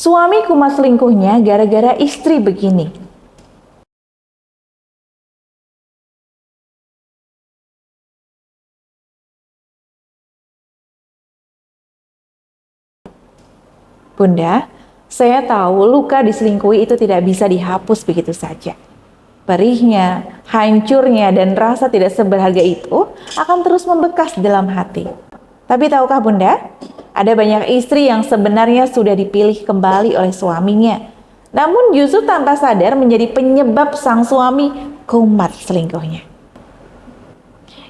Suami kumat selingkuhnya gara-gara istri begini. Bunda, saya tahu luka diselingkuhi itu tidak bisa dihapus begitu saja. Perihnya, hancurnya, dan rasa tidak seberharga itu akan terus membekas dalam hati. Tapi tahukah Bunda, ada banyak istri yang sebenarnya sudah dipilih kembali oleh suaminya, namun justru tanpa sadar menjadi penyebab sang suami kumat selingkuhnya.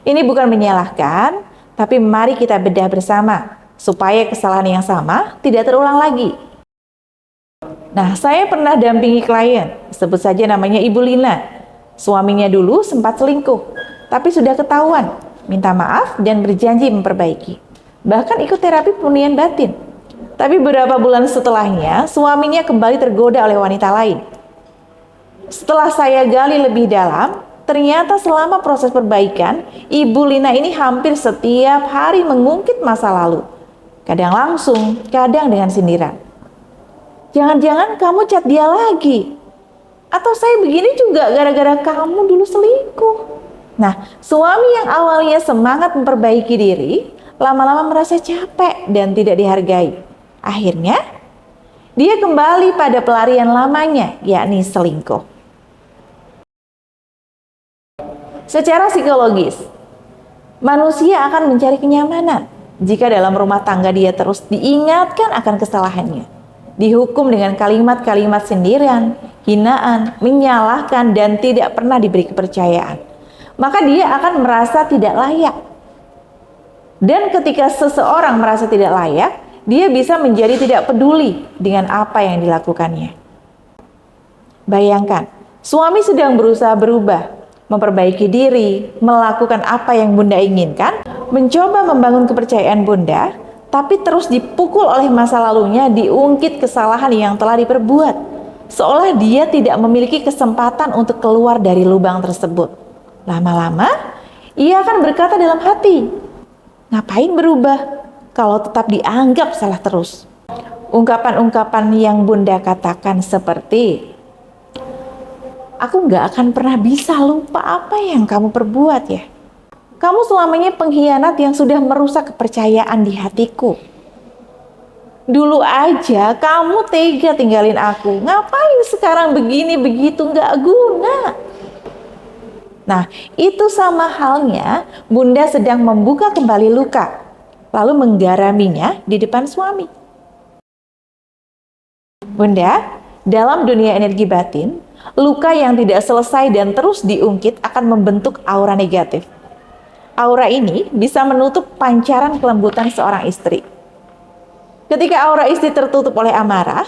Ini bukan menyalahkan, tapi mari kita bedah bersama supaya kesalahan yang sama tidak terulang lagi. Nah, saya pernah dampingi klien, sebut saja namanya Ibu Lina. Suaminya dulu sempat selingkuh, tapi sudah ketahuan, minta maaf dan berjanji memperbaiki. Bahkan ikut terapi pemulihan batin. Tapi beberapa bulan setelahnya, suaminya kembali tergoda oleh wanita lain. Setelah saya gali lebih dalam, ternyata selama proses perbaikan, Ibu Lina ini hampir setiap hari mengungkit masa lalu. Kadang langsung, kadang dengan sindiran. Jangan-jangan kamu chat dia lagi. Atau saya begini juga gara-gara kamu dulu selingkuh. Nah, suami yang awalnya semangat memperbaiki diri, lama-lama merasa capek dan tidak dihargai. Akhirnya, dia kembali pada pelarian lamanya, yakni selingkuh. Secara psikologis, manusia akan mencari kenyamanan jika dalam rumah tangga dia terus diingatkan akan kesalahannya, dihukum dengan kalimat-kalimat sindiran, hinaan, menyalahkan, dan tidak pernah diberi kepercayaan. Maka dia akan merasa tidak layak. Dan ketika seseorang merasa tidak layak, dia bisa menjadi tidak peduli dengan apa yang dilakukannya. Bayangkan, suami sedang berusaha berubah, memperbaiki diri, melakukan apa yang Bunda inginkan, mencoba membangun kepercayaan Bunda, tapi terus dipukul oleh masa lalunya, diungkit kesalahan yang telah diperbuat, seolah dia tidak memiliki kesempatan untuk keluar dari lubang tersebut. Lama-lama, ia akan berkata dalam hati, ngapain berubah kalau tetap dianggap salah terus? Ungkapan-ungkapan yang Bunda katakan seperti, aku gak akan pernah bisa lupa apa yang kamu perbuat ya. Kamu selamanya pengkhianat yang sudah merusak kepercayaan di hatiku. Dulu aja kamu tega tinggalin aku. Ngapain sekarang begini begitu, gak guna. Nah, itu sama halnya Bunda sedang membuka kembali luka, lalu menggaraminya di depan suami. Bunda, dalam dunia energi batin, luka yang tidak selesai dan terus diungkit akan membentuk aura negatif. Aura ini bisa menutup pancaran kelembutan seorang istri. Ketika aura istri tertutup oleh amarah,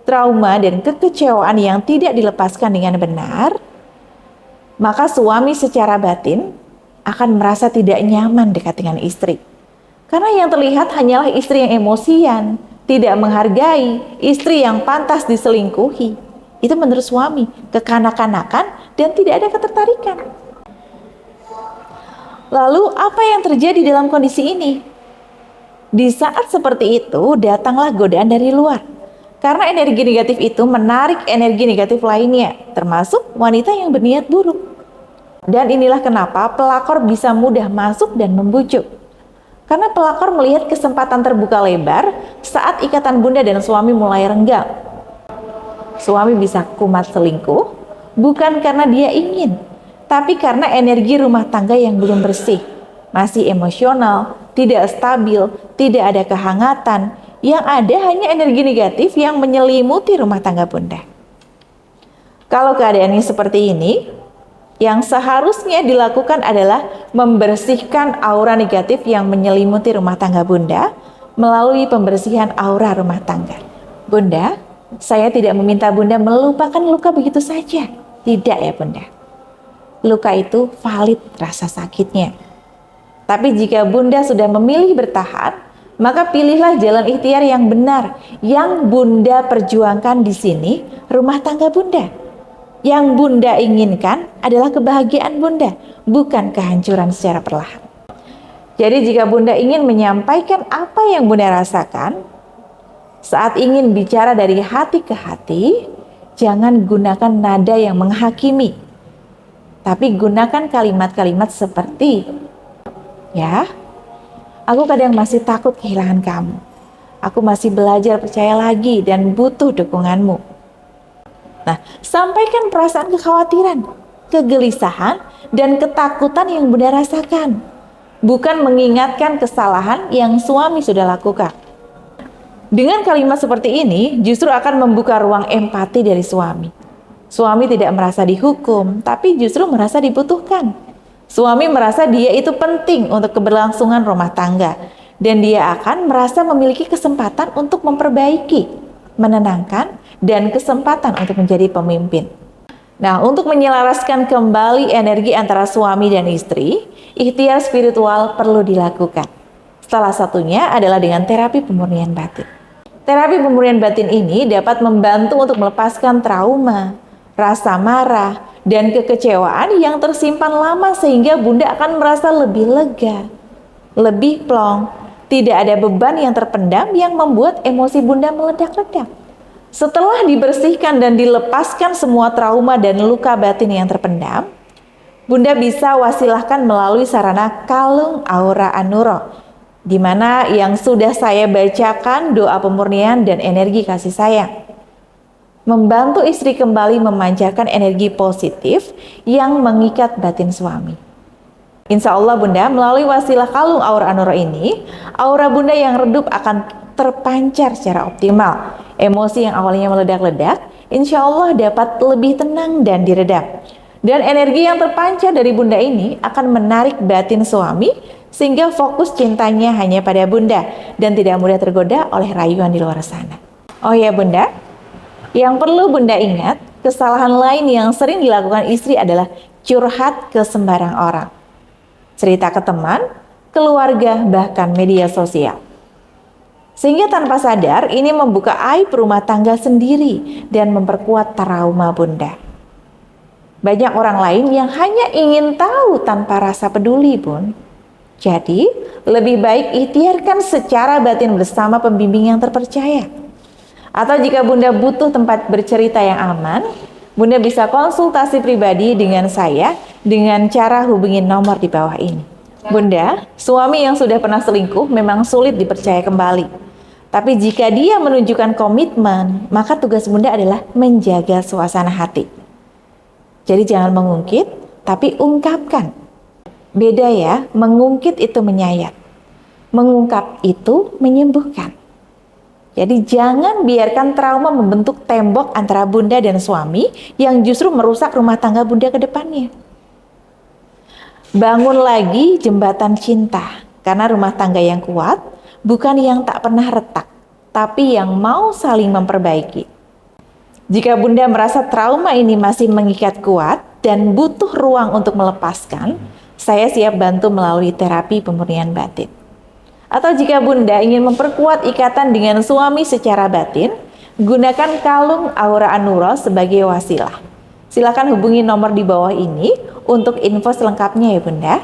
trauma, dan kekecewaan yang tidak dilepaskan dengan benar, maka suami secara batin akan merasa tidak nyaman dekat dengan istri. Karena yang terlihat hanyalah istri yang emosian, tidak menghargai, istri yang pantas diselingkuhi. Itu menurut suami, kekanak-kanakan dan tidak ada ketertarikan. Lalu apa yang terjadi dalam kondisi ini? Di saat seperti itu datanglah godaan dari luar. Karena energi negatif itu menarik energi negatif lainnya, termasuk wanita yang berniat buruk. Dan inilah kenapa pelakor bisa mudah masuk dan membujuk. Karena pelakor melihat kesempatan terbuka lebar saat ikatan Bunda dan suami mulai renggang. Suami bisa kumat selingkuh bukan karena dia ingin, tapi karena energi rumah tangga yang belum bersih, masih emosional, tidak stabil, tidak ada kehangatan, yang ada hanya energi negatif yang menyelimuti rumah tangga Bunda. Kalau keadaannya seperti ini, yang seharusnya dilakukan adalah membersihkan aura negatif yang menyelimuti rumah tangga Bunda melalui pembersihan aura rumah tangga. Bunda, saya tidak meminta Bunda melupakan luka begitu saja. Tidak ya Bunda. Luka itu valid rasa sakitnya. Tapi jika Bunda sudah memilih bertahan, maka pilihlah jalan ikhtiar yang benar. Yang Bunda perjuangkan di sini rumah tangga Bunda. Yang Bunda inginkan adalah kebahagiaan Bunda, bukan kehancuran secara perlahan. Jadi jika Bunda ingin menyampaikan apa yang Bunda rasakan, Saat ingin bicara dari hati ke hati, jangan gunakan nada yang menghakimi, tapi gunakan kalimat-kalimat seperti, ya, aku kadang masih takut kehilangan kamu. Aku masih belajar percaya lagi dan butuh dukunganmu. Nah, sampaikan perasaan kekhawatiran, kegelisahan, dan ketakutan yang Bunda rasakan. Bukan mengingatkan kesalahan yang suami sudah lakukan. Dengan kalimat seperti ini, justru akan membuka ruang empati dari suami. Suami tidak merasa dihukum, tapi justru merasa dibutuhkan. Suami merasa dia itu penting untuk keberlangsungan rumah tangga, dan dia akan merasa memiliki kesempatan untuk memperbaiki, menenangkan, dan kesempatan untuk menjadi pemimpin. Nah, untuk menyelaraskan kembali energi antara suami dan istri, ikhtiar spiritual perlu dilakukan. Salah satunya adalah dengan terapi pemurnian batin. Terapi pemurnian batin ini dapat membantu untuk melepaskan trauma, rasa marah, dan kekecewaan yang tersimpan lama sehingga Bunda akan merasa lebih lega, lebih plong, tidak ada beban yang terpendam yang membuat emosi Bunda meledak-ledak. Setelah dibersihkan dan dilepaskan semua trauma dan luka batin yang terpendam, Bunda bisa wasilahkan melalui sarana kalung aura Anuro, di mana yang sudah saya bacakan doa pemurnian dan energi kasih sayang. Membantu istri kembali memancarkan energi positif yang mengikat batin suami. Insya Allah Bunda, melalui wasilah kalung aura Anuro ini, aura Bunda yang redup akan terpancar secara optimal. Emosi yang awalnya meledak-ledak, insya Allah dapat lebih tenang dan diredam. Dan energi yang terpancar dari Bunda ini akan menarik batin suami sehingga fokus cintanya hanya pada Bunda dan tidak mudah tergoda oleh rayuan di luar sana. Oh ya Bunda, yang perlu Bunda ingat, kesalahan lain yang sering dilakukan istri adalah curhat ke sembarang orang. Cerita ke teman, keluarga, bahkan media sosial. Sehingga tanpa sadar ini membuka aib rumah tangga sendiri dan memperkuat trauma Bunda. Banyak orang lain yang hanya ingin tahu tanpa rasa peduli Bun. Jadi, lebih baik ikhtiarkan secara batin bersama pembimbing yang terpercaya. Atau jika Bunda butuh tempat bercerita yang aman, Bunda bisa konsultasi pribadi dengan saya dengan cara hubungi nomor di bawah ini. Bunda, suami yang sudah pernah selingkuh memang sulit dipercaya kembali. Tapi jika dia menunjukkan komitmen, maka tugas Bunda adalah menjaga suasana hati. Jadi jangan mengungkit, tapi ungkapkan. Beda ya, mengungkit itu menyayat. Mengungkap itu menyembuhkan. Jadi jangan biarkan trauma membentuk tembok antara Bunda dan suami yang justru merusak rumah tangga Bunda ke depannya. Bangun lagi jembatan cinta, karena rumah tangga yang kuat bukan yang tak pernah retak, tapi yang mau saling memperbaiki. Jika Bunda merasa trauma ini masih mengikat kuat dan butuh ruang untuk melepaskan, saya siap bantu melalui terapi pemurnian batin. Atau jika Bunda ingin memperkuat ikatan dengan suami secara batin, gunakan kalung aura Anuro sebagai wasilah. Silakan hubungi nomor di bawah ini untuk info selengkapnya ya Bunda.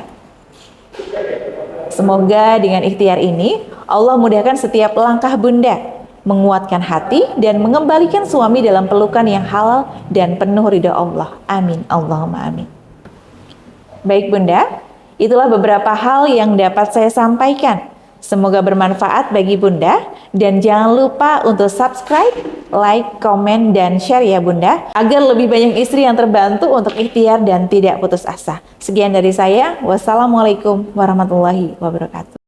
Semoga dengan ikhtiar ini, Allah mudahkan setiap langkah Bunda, menguatkan hati dan mengembalikan suami dalam pelukan yang halal dan penuh ridha Allah. Amin. Allahumma amin. Baik Bunda, itulah beberapa hal yang dapat saya sampaikan. Semoga bermanfaat bagi Bunda dan jangan lupa untuk subscribe, like, komen, dan share ya Bunda agar lebih banyak istri yang terbantu untuk ikhtiar dan tidak putus asa. Sekian dari saya. Wassalamualaikum warahmatullahi wabarakatuh.